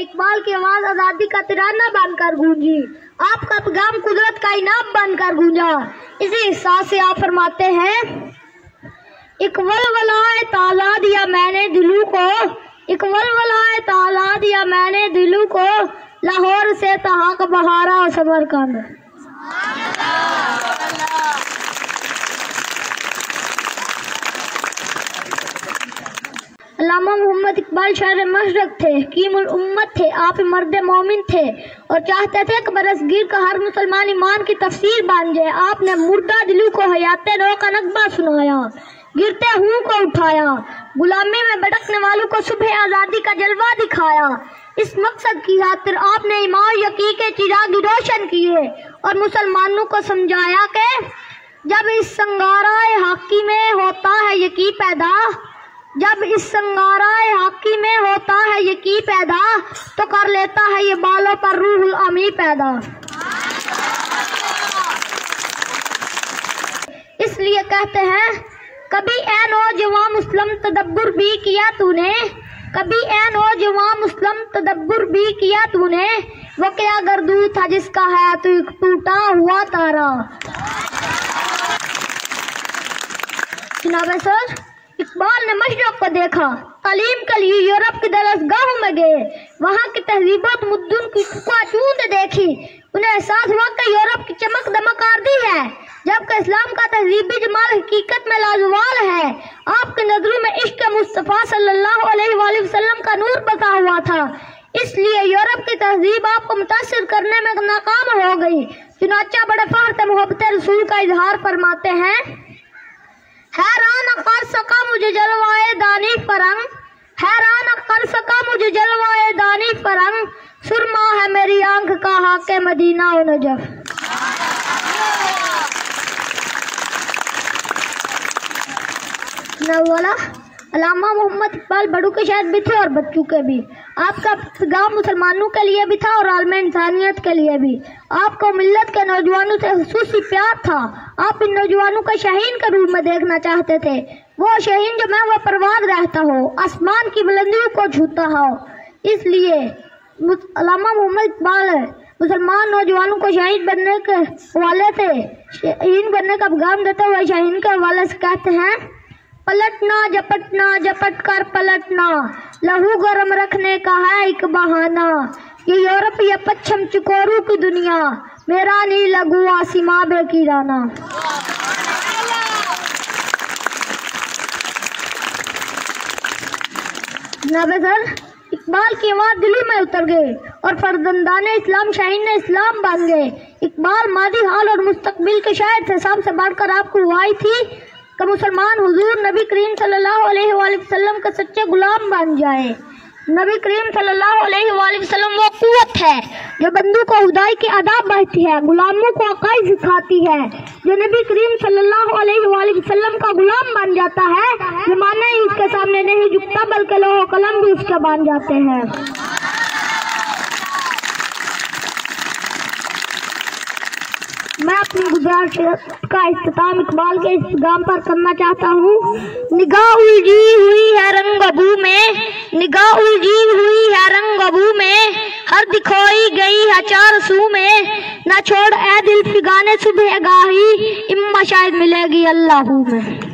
اقبال کی آواز آزادی کا ترانہ بن کر گونجی، آپ کا پیغام قدرت کا انعام بن کر گونجا۔ اسی احساس سے آپ فرماتے ہیں، ایک ولولائے تازہ دیا میں نے دلوں کو، ایک ولولائے تازہ دیا میں نے دلوں کو، لاہور سے تہاک بہارا اور سمرقند۔ علامہ محمد اقبال شاعر مشرق تھے، حکیم الامت تھے، آپ مرد مومن تھے اور چاہتے تھے کہ برصغیر کا ہر مسلمان ایمان کی تفسیر بن جائے۔ آپ نے مردہ دلوں کو حیات نو کا نغمہ سنایا، گرتے ہوں کو اٹھایا، غلامی میں بھٹکنے والوں کو صبح آزادی کا جلوہ دکھایا۔ اس مقصد کی خاطر آپ نے ایمان یقین کے چراغ روشن کیے اور مسلمانوں کو سمجھایا کہ جب اس سنگارائے حقی میں ہوتا ہے یقین پیدا، جب اس سنگارائے حقی میں ہوتا ہے یقین پیدا، تو کر لیتا ہے یہ بالوں پر روح الامی پیدا۔ اس لیے کہتے ہیں، کبھی اے نوجوان مسلم تدبر بھی کیا تو نے، کبھی اے نوجوان مسلم تدبر بھی کیا تو نے، وہ کیا گردو تھا جس کا ہے تو ایک ٹوٹا ہوا تارا۔ جناب سر، اقبال نے مشرق کو دیکھا، تعلیم کے لیے یورپ کی درسگاہوں میں گئے، وہاں کی تہذیب و تمدن کی چوند دیکھی، انہیں احساس ہوا کہ یورپ کی چمک دمک عارضی ہے، جبکہ اسلام کا تہذیبی جمال حقیقت میں لازوال ہے۔ آپ کی نظروں میں عشق مصطفیٰ صلی اللہ علیہ وآلہ وسلم کا نور بسا ہوا تھا، اس لیے یورپ کی تہذیب آپ کو متاثر کرنے میں ناکام ہو گئی۔ چنانچہ بڑے فخر سے محبت رسول کا اظہار فرماتے ہیں، حیران کر سکا مجھے جلوائے دانی فرنگ، حیران کر سکا مجھے جلوائے دانی فرنگ، سرما ہے میری آنکھ کا حق مدینہ و نجف۔ علامہ محمد اقبال بڑوں کے شاعر بھی تھے اور بچوں کے بھی۔ آپ کا پیغام مسلمانوں کے لیے بھی تھا اور عالم انسانیت کے لیے بھی۔ آپ کو ملت کے نوجوانوں سے خصوصی پیار تھا، آپ ان نوجوانوں کا شاہین کے روپ میں دیکھنا چاہتے تھے، وہ شاہین جو میں وہ پرواز رہتا ہو، آسمان کی بلندیوں کو چھوتا ہو۔ اس لیے علامہ محمد اقبال مسلمان نوجوانوں کو شاہین بننے کے حوالے سے، شاہین بننے کا پیغام دیتے ہوئے شاہین کے حوالے سے کہتے ہیں، پلٹنا جپٹنا جپٹ کر پلٹنا، لہو گرم رکھنے کا ہے ایک بہانہ، یہ یورپ یہ پچھم چکوروں کی دنیا، میرا نہیں لگو آسما بے کیرانا۔ جناب سر، اقبال کی آواز دلوں میں اتر گئے اور فرزندان اسلام شاہین اسلام بن گئے۔ اقبال ماضی حال اور مستقبل کے شاعر تھے، سب سے بڑھ کر آپ کو دعائی تھی کہ مسلمان حضور نبی کریم صلی اللہ علیہ وآلہ وسلم کے سچے غلام بن جائے۔ نبی کریم صلی اللہ علیہ وآلہ وسلم وہ قوت ہے جو بندوں کو خدائی کے آداب بڑھتی ہے، غلاموں کو عقائد سکھاتی ہے۔ جو نبی کریم صلی اللہ علیہ وآلہ وسلم کا غلام بن جاتا ہے، زمانہ ہی اس کے سامنے نہیں جھکتا بلکہ لوح و قلم بھی اس کے بن جاتے ہیں۔ میں اپنی گزارش کا اختتام اقبال کے اس پیغام پر کرنا چاہتا ہوں۔ نگاہ الجھی ہوئی ہے رنگ ابو میں، نگاہ الجھی ہوئی ہے رنگ ابو میں، ہر دکھوئی گئی ہے چار سو میں، نہ چھوڑ اے دل فگانے صبح گاہی، اما شاید ملے گی اللہ میں۔